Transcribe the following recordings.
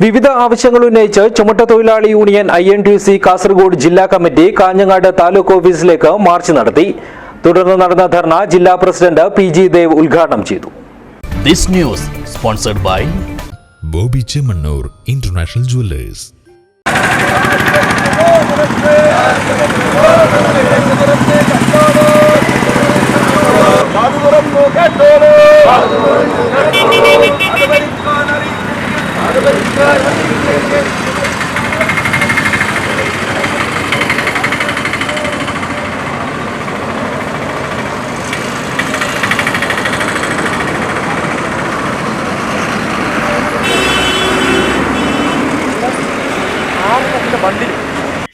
വിവിധ ആവശ്യങ്ങൾ ഉന്നയിച്ച് ചുമട്ടുതൊഴിലാളി യൂണിയൻ INTUC കാസർഗോഡ് ജില്ലാ കമ്മിറ്റി കാഞ്ഞങ്ങാട് താലൂക്ക് ഓഫീസിലേക്ക് മാർച്ച് നടത്തി. തുടർന്ന് നടന്ന ധർണ ജില്ലാ പ്രസിഡന്റ് PG ദേവ് ഉദ്ഘാടനം ചെയ്തു. This news sponsored by Bobby Chemanur International Jewelers.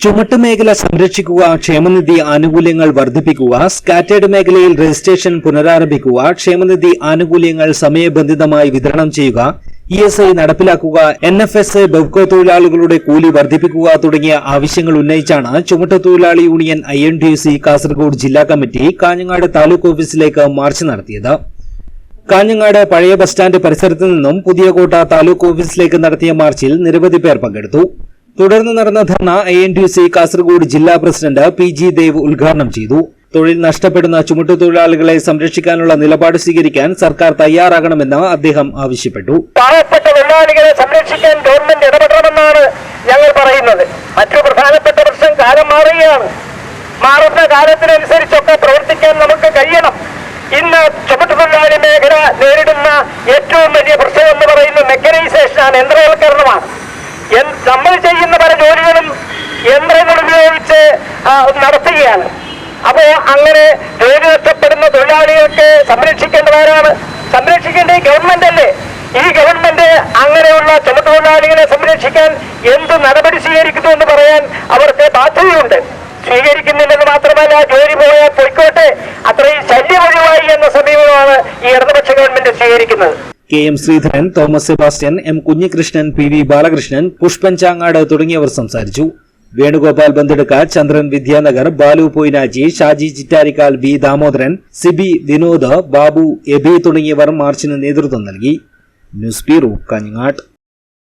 ചുമട്ട് മേഖല സംരക്ഷിക്കുക, ക്ഷേമനിധി ആനുകൂല്യങ്ങൾ വർദ്ധിപ്പിക്കുക, സ്കാറ്റേർഡ് മേഖലയിൽ രജിസ്ട്രേഷൻ പുനരാരംഭിക്കുക, ക്ഷേമനിധി ആനുകൂല്യങ്ങൾ സമയബന്ധിതമായി വിതരണം ചെയ്യുക, ESI നടപ്പിലാക്കുക, NFSA ബെവ്കോ തൊഴിലാളികളുടെ കൂലി വർദ്ധിപ്പിക്കുക തുടങ്ങിയ ആവശ്യങ്ങൾ ഉന്നയിച്ചാണ് ചുമട്ടുതൊഴിലാളി യൂണിയൻ INTUC കാസർഗോഡ് ജില്ലാ കമ്മിറ്റി കാഞ്ഞങ്ങാട് താലൂക്ക് ഓഫീസിലേക്ക് മാർച്ച് നടത്തിയത്. കാഞ്ഞങ്ങാട് പഴയ ബസ് സ്റ്റാൻഡ് പരിസരത്ത് നിന്നും പുതിയകോട്ട താലൂക്ക് ഓഫീസിലേക്ക് നടത്തിയ മാർച്ചിൽ നിരവധി പേർ പങ്കെടുത്തു. തുടർന്ന് നടന്ന ധർണ INTUC കാസർഗോഡ് ജില്ലാ പ്രസിഡന്റ് PG ദേവ് ഉദ്ഘാടനം ചെയ്തു. തൊഴിൽ നഷ്ടപ്പെടുന്ന ചുമട്ടുതൊഴിലാളികളെ സംരക്ഷിക്കാനുള്ള നിലപാട് സ്വീകരിക്കാൻ സർക്കാർ തയ്യാറാകണമെന്ന് അദ്ദേഹം ആവശ്യപ്പെട്ടു. പാവപ്പെട്ട തൊഴിലാളികളെ സംരക്ഷിക്കാൻ ഗവൺമെന്റ് ഇടപെടണമെന്നാണ് ഞങ്ങൾ പറയുന്നത്. മറ്റു പ്രധാനപ്പെട്ട പ്രശ്നം കാലം മാറുകയാണ്. മാറുന്ന കാലത്തിനനുസരിച്ചൊക്കെ പ്രവർത്തിക്കാൻ നമുക്ക് കഴിയണം. ഇന്ന് ചുമട്ടുതൊഴിലാളി മേഖല നേരിടുന്ന ഏറ്റവും വലിയ പ്രശ്നം എന്ന് പറയുന്നത് മെക്കനൈസേഷനാണ്, യന്ത്രവൽക്കരണമാണ്. നമ്മൾ ചെയ്യുന്ന പല ജോലികളും യന്ത്രങ്ങൾ ഉപയോഗിച്ച് നടത്തുകയാണ്. അപ്പോൾ അങ്ങനെ ജോലി നഷ്ടപ്പെടുന്ന തൊഴിലാളികൾക്ക് സംരക്ഷിക്കേണ്ടവരാണ്. സംരക്ഷിക്കേണ്ടത് ഗവൺമെന്റ് അല്ലേ? ഈ ഗവൺമെന്റ് അങ്ങനെയുള്ള ചുമട്ടുതൊഴിലാളികളെ സംരക്ഷിക്കാൻ എന്ത് നടപടി സ്വീകരിക്കുന്നു എന്ന് പറയാൻ അവർക്ക് ബാധ്യതയുണ്ട്. സ്വീകരിക്കുന്നില്ലെന്ന് മാത്രമല്ല, ജോലി പോയാൽ പൊയ്ക്കോട്ടെ, അത്രയും ശല്യമൊഴിവായി എന്ന സമീപനമാണ് ഈ ഇടതുപക്ഷ ഗവൺമെന്റ് സ്വീകരിക്കുന്നത്. KM Sreedharan, Thomas Sebastian, M Kunhikrishnan, PV Balakrishnan, Pushpan Changad തുടങ്ങിയവർ സംസാരിച്ചു. വേണുഗോപാൽ ബന്തെടുക്ക, ചന്ദ്രൻ വിദ്യാനഗർ, ബാലു പൊയ്നാജി, ഷാജി ചിറ്റാരിക്കാൽ, V ദാമോദരൻ, സിബി, വിനോദ്, ബാബു, എബി തുടങ്ങിയവർ മാർച്ചിന് നേതൃത്വം നൽകി. News bureau, Kanhangad.